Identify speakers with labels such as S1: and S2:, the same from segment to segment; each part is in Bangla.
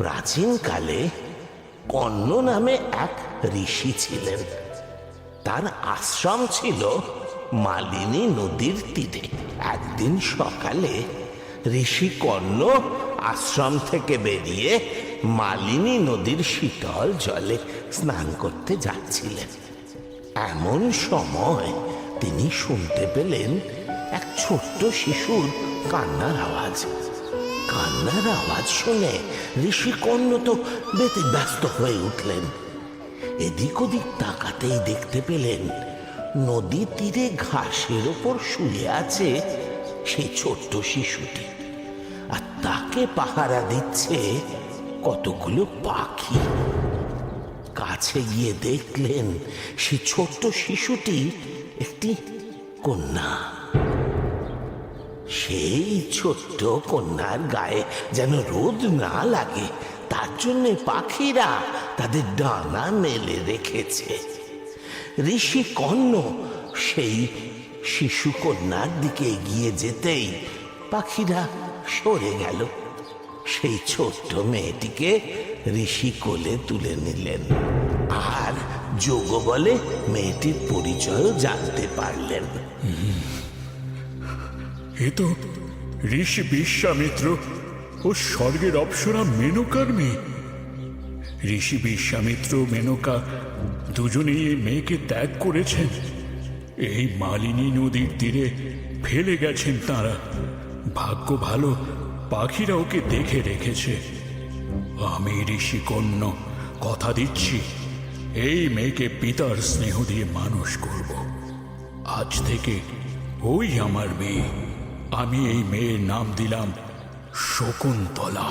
S1: প্রাচীনকালে কর্ণ নামে এক ঋষি ছিলেন। তার আশ্রম ছিল মালিনী নদীর তীরে। একদিন সকালে ঋষি কর্ণ আশ্রম থেকে বেরিয়ে মালিনী নদীর শীতল জলে স্নান করতে যাচ্ছিলেন। এমন সময় তিনি শুনতে পেলেন এক ছোট্ট শিশুর কান্নার আওয়াজ। কান্নার আওয়াজ শুনে ঋষি কর্ণ তো ব্যতিব্যস্ত হয়ে উঠলেন। এদিক ওদিক তাকাতেই দেখতে পেলেন নদীর তীরে ঘাসের ওপর শুয়ে আছে সেই ছোট্ট শিশুটি, আর তাকে পাহারা দিচ্ছে কতগুলো পাখি। কাছে গিয়ে দেখলেন সে ছোট্ট শিশুটি একটি কন্যা। সেই ছোট্ট কন্যার গায়ে যেন রোদ না লাগে তার জন্য পাখিরা তাদের ডানা মেলে রেখেছে। ঋষি কর্ণ সেই শিশু কন্যার দিকে এগিয়ে যেতেই পাখিরা সরে গেল। সেই ছোট্ট মেয়েটিকে ঋষি কোলে তুলে নিলেন, আর যোগ বলে মেয়েটির পরিচয়ও জানতে পারলেন।
S2: এ তো ঋষি বিশ্বামিত্র ও স্বর্গের অপ্সরা মেনকার মেয়ে। ঋষি বিশ্বামিত্র মেনকা দুজনেই এই মেয়েকে ত্যাগ করেছেন, এই মালিনী নদীর তীরে ফেলে গেছেন তারা। ভাগ্য ভালো পাখিরা ওকে দেখে রেখেছে। আমি ঋষি কর্ণ কথা দিচ্ছি, এই মেয়েকে পিতার স্নেহ দিয়ে মানুষ করব। আজ থেকে ওই আমার মেয়ে। আমি এই মেয়ের নাম দিলাম শকুন্তলা।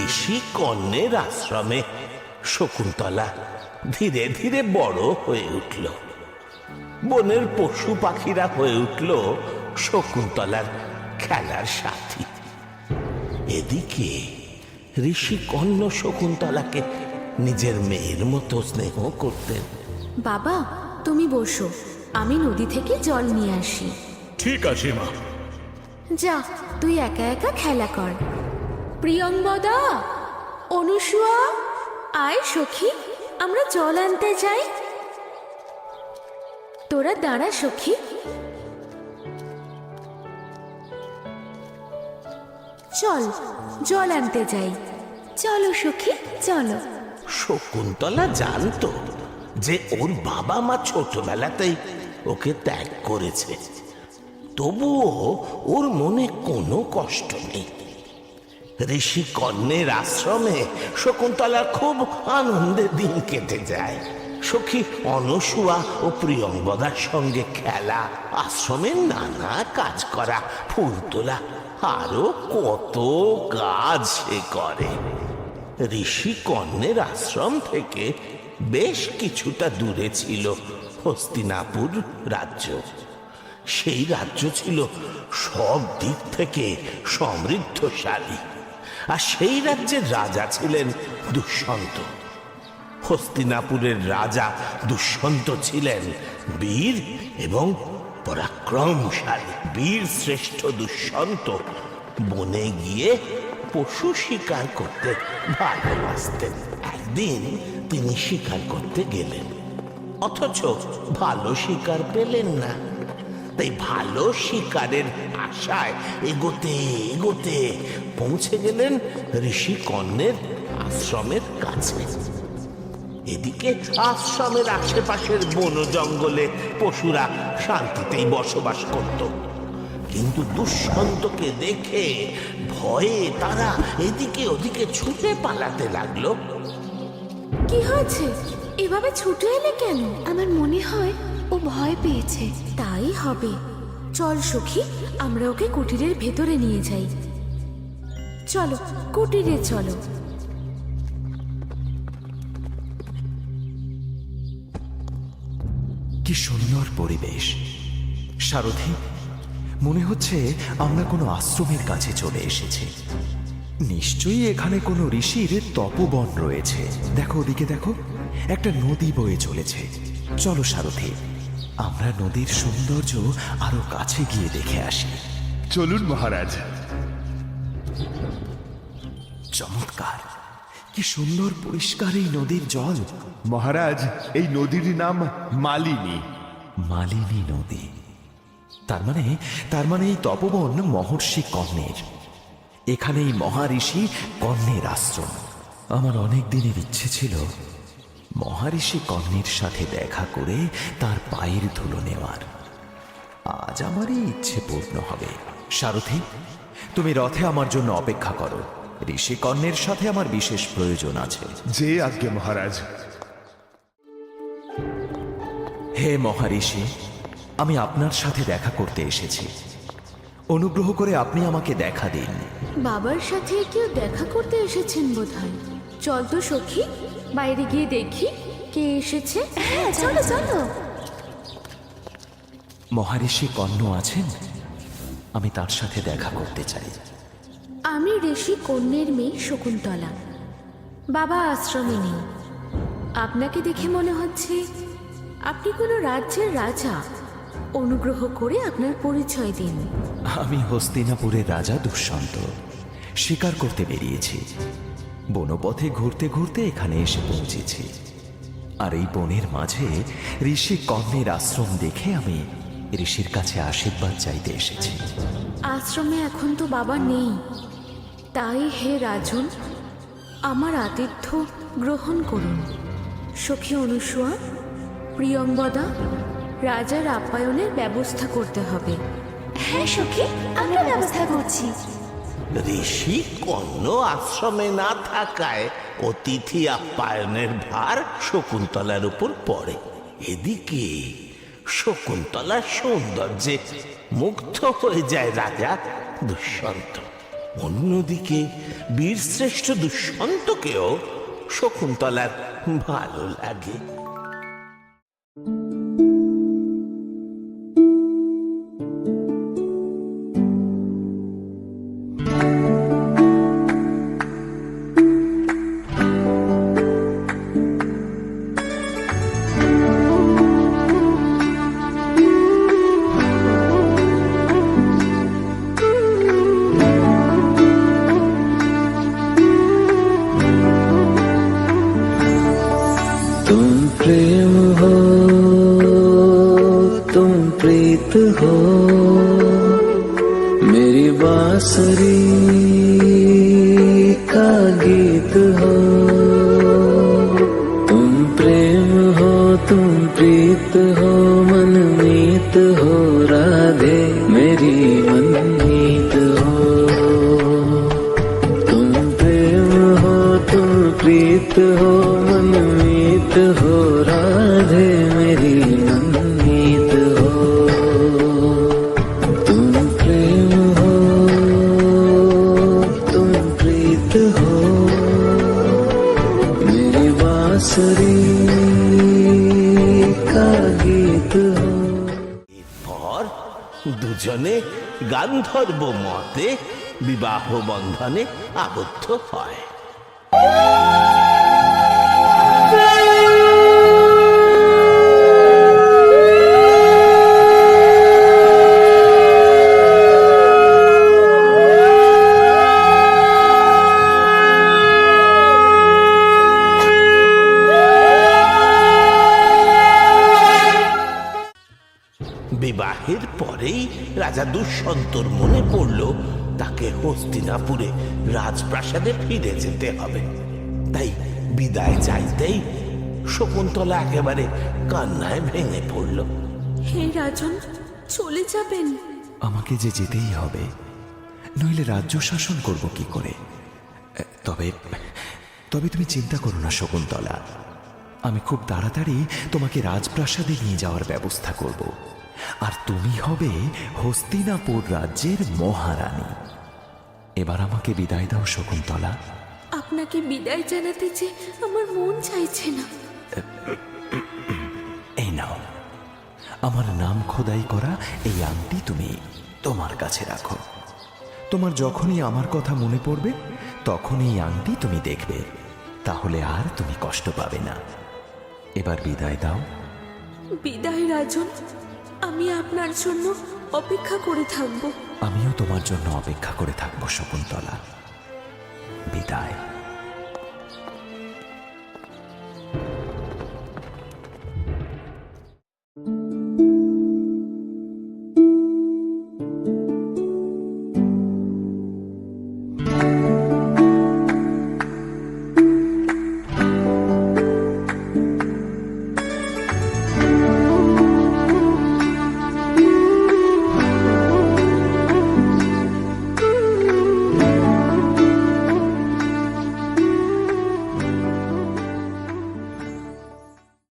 S1: ঋষি কর্ণের আশ্রমে শকুন্তলা ধীরে ধীরে বড় হয়ে উঠল। বনের পশু পাখিরা হয়ে উঠল শকুন্তলার খেলার সাথী। এদিকে ঋষি কর্ণ শকুন্তলাকে নিজের মেয়ের মতো স্নেহ করতেন।
S3: বাবা, তুমি বসো, আমি নদী থেকে জল নিয়ে আসি।
S2: ঠিক আছে মা।
S3: যা, তুই একা একা খেলা কর। প্রিয়ঙ্বদা, অনুসুয়া, আয় সখী, আমরা জল আনতে যাই। তোরা দাঁড়া সখী। চল, জল আনতে যাই। চলো সখী, চলো।
S1: শকুন্তলা জানতো যে ওর বাবা মা ছোটবেলাতেই ওকে ত্যাগ করেছে, তবুও ওর মনে কোনো কষ্ট নেই। ঋষি কর্ণের আশ্রমে শকুন্তলার খুব আনন্দে দিন কেটে যায়। সখী অনুসুয়া ও প্রিয়ঙ্বদার সঙ্গে খেলা, আশ্রমের নানা কাজ করা, ফুল তোলা, আরো কত কাজ সে করে। ঋষি কর্ণের আশ্রম থেকে বেশ কিছুটা দূরে ছিল হস্তিনাপুর রাজ্য। সেই রাজ্য ছিল সব দিক থেকে সমৃদ্ধশালী, আর সেই রাজ্যের রাজা ছিলেন দুষ্যন্ত। হস্তিনাপুরের রাজা দুষ্যন্ত ছিলেন বীর এবং পরাক্রমশালী। বীর শ্রেষ্ঠ দুষ্যন্ত বনে গিয়ে পশু শিকার করতে ভালোবাসতেন। একদিন তিনি শিকার করতে গেলেন, অথচ ভালো শিকার পেলেন না। তাই ভালো শিকারের আশায় এগোতে এগোতে পৌঁছে গেলেন ঋষি কর্ণের আশ্রমের কাছে। এদিকে আশ্রমের আশেপাশের বন জঙ্গলে পশুরা শান্তিতেই বসবাস করত, কিন্তু দুষ্যন্তকে দেখে ভয়ে তারা এদিকে ওদিকে ছুটে পালাতে লাগলো।
S3: কি হয়েছে? এভাবে ছুটে এলে কেন? আমার মনে হয় ও ভয় পেয়েছে। তাই হবে। চল সখী, আমরা ওকে কুটিরের ভেতরে নিয়ে যাই। চলো, কুটিরে চলো।
S4: কি সুন্দর পরিবেশ সারথি, মনে হচ্ছে আমরা কোনো আশ্রমের কাছে চলে এসেছি। নিশ্চয়ই এখানে কোনো ঋষির তপবন রয়েছে। দেখো ওদিকে, দেখো একটা নদী বয়ে চলেছে। চলো সারথি, আমরা নদীর সৌন্দর্য আরো কাছে গিয়ে দেখে আসি।
S5: চলুন মহারাজ।
S4: চমৎকার, কি সুন্দর পরিষ্কার এই নদীর জল।
S5: মহারাজ, এই নদীর নাম মালিনী।
S4: মালিনী নদী। তার মানে এই তপবন মহর্ষি কর্ণের। এখানেই মহারিষি কর্ণের আশ্রম। আমার অনেক দিনের ইচ্ছে ছিল মহারিষি কর্ণের সাথে দেখা করে তার পায়ের ধুলো নেওয়ার। আজ আমার এই ইচ্ছে পূর্ণ হবে। সারথি, তুমি রথে আমার জন্য অপেক্ষা করো। ঋষি কর্ণের সাথে আমার বিশেষ প্রয়োজন আছে।
S5: যে আজ্ঞে মহারাজ।
S4: হে মহারিষি, আমি আপনার সাথে দেখা করতে এসেছি। অনুগ্রহ করে আপনি আমাকে দেখা দিন।
S3: বাবার সাথে কেউ দেখা করতে এসেছেন বোধহয়। চল তো সখী, বাইরে গিয়ে দেখি কে এসেছে। হ্যাঁ, চলো চলো।
S4: মহারিষি কর্ণ আছেন? আমি তার সাথে দেখা করতে চাই।
S3: আমি ঋষি কন্যের মেয়ে শকুন্তলা। বাবা আশ্রমে নেই। আপনাকে দেখে মনে হচ্ছে আপনি কোনো রাজ্যের রাজা। অনুগ্রহ করে আপনার পরিচয় দিন।
S4: আমি হস্তিনাপুরের রাজা দুষ্যন্ত। শিকার করতে বেরিয়েছি। বনপথে ঘুরতে ঘুরতে এখানে এসে পৌঁছেছি। আর এই বনের মাঝে ঋষি কর্ণের আশ্রম দেখে আমি ঋষির কাছে আশীর্বাদ চাইতে এসেছি।
S3: আশ্রমে এখন তো বাবা নেই। তাই হে রাজন, আমার আতিথ্য গ্রহণ করুন। সখী অনুসুয়া, প্রিয়ংবদা, রাজার আপ্যায়নের ব্যবস্থা করতে হবে। হ্যাঁ সখী, আমরা ব্যবস্থা করছি।
S1: ঋষি কর্ণ আশ্রমে না থাকায় অতিথি আপ্যায়নের ভার শকুন্তলার উপর পড়ে। এদিকে শকুন্তলার সৌন্দর্যে মুগ্ধ হয়ে যায় রাজা দুষ্যন্ত। অন্যদিকে বীরশ্রেষ্ঠ দুষ্যন্তকেও শকুন্তলার ভালো লাগে।
S6: तुम प्रेम हो, तुम प्रीत हो, मेरी बांसुरी का गीत हो। तुम प्रेम हो, तुम प्रीत हो, मनमीत हो, राधे मेरी मनमीत हो। तुम प्रेम हो, तुम प्रीत हो, मनमीत हो, राधे मेरी मनमीत हो। तुम प्रेम हो, तुम प्रीत हो, मेरी बांसुरी का गीत हो।
S1: এরপর দুজনে গান্ধর্ব মতে বিবাহ বন্ধনে আবদ্ধ হয়। বিবাহের পরেই রাজা দুষ্যন্তর মনে পড়ল তাকে হস্তিনাপুরে রাজপ্রাসাদে ফিরে যেতে হবে। তাই বিদায় চাইতেই শকুন্তলা একেবারে কান্নায় ভেঙে পড়ল।
S3: হে রাজন, চলে যাবেন?
S4: আমাকে যে যেতেই হবে, নইলে রাজ্য শাসন করব কি করে? তবে তুমি চিন্তা করো না শকুন্তলা। আমি খুব তাড়াতাড়ি তোমাকে রাজপ্রাসাদে নিয়ে যাওয়ার ব্যবস্থা করব। আর তুমি হবে হস্তিনাপুর রাজ্যের মহারানী। এবার আমাকে বিদায় দাও শকুন্তলা।
S3: আপনাকে বিদায় জানাতে যে আমার মন চাইছে না।
S4: এই নাও, আমার নাম খোদাই করা এই আংটি তুমি তোমার কাছে রাখো। তোমার যখনই আমার কথা মনে পড়বে তখন এই আংটি তুমি দেখবে, তাহলে আর তুমি কষ্ট পাবে না। এবার বিদায় দাও।
S3: বিদায় রাজন, আমি আপনার জন্য অপেক্ষা করে থাকব।
S4: আমিও তোমার জন্য অপেক্ষা করে থাকবো শকুন্তলা। বিদায়।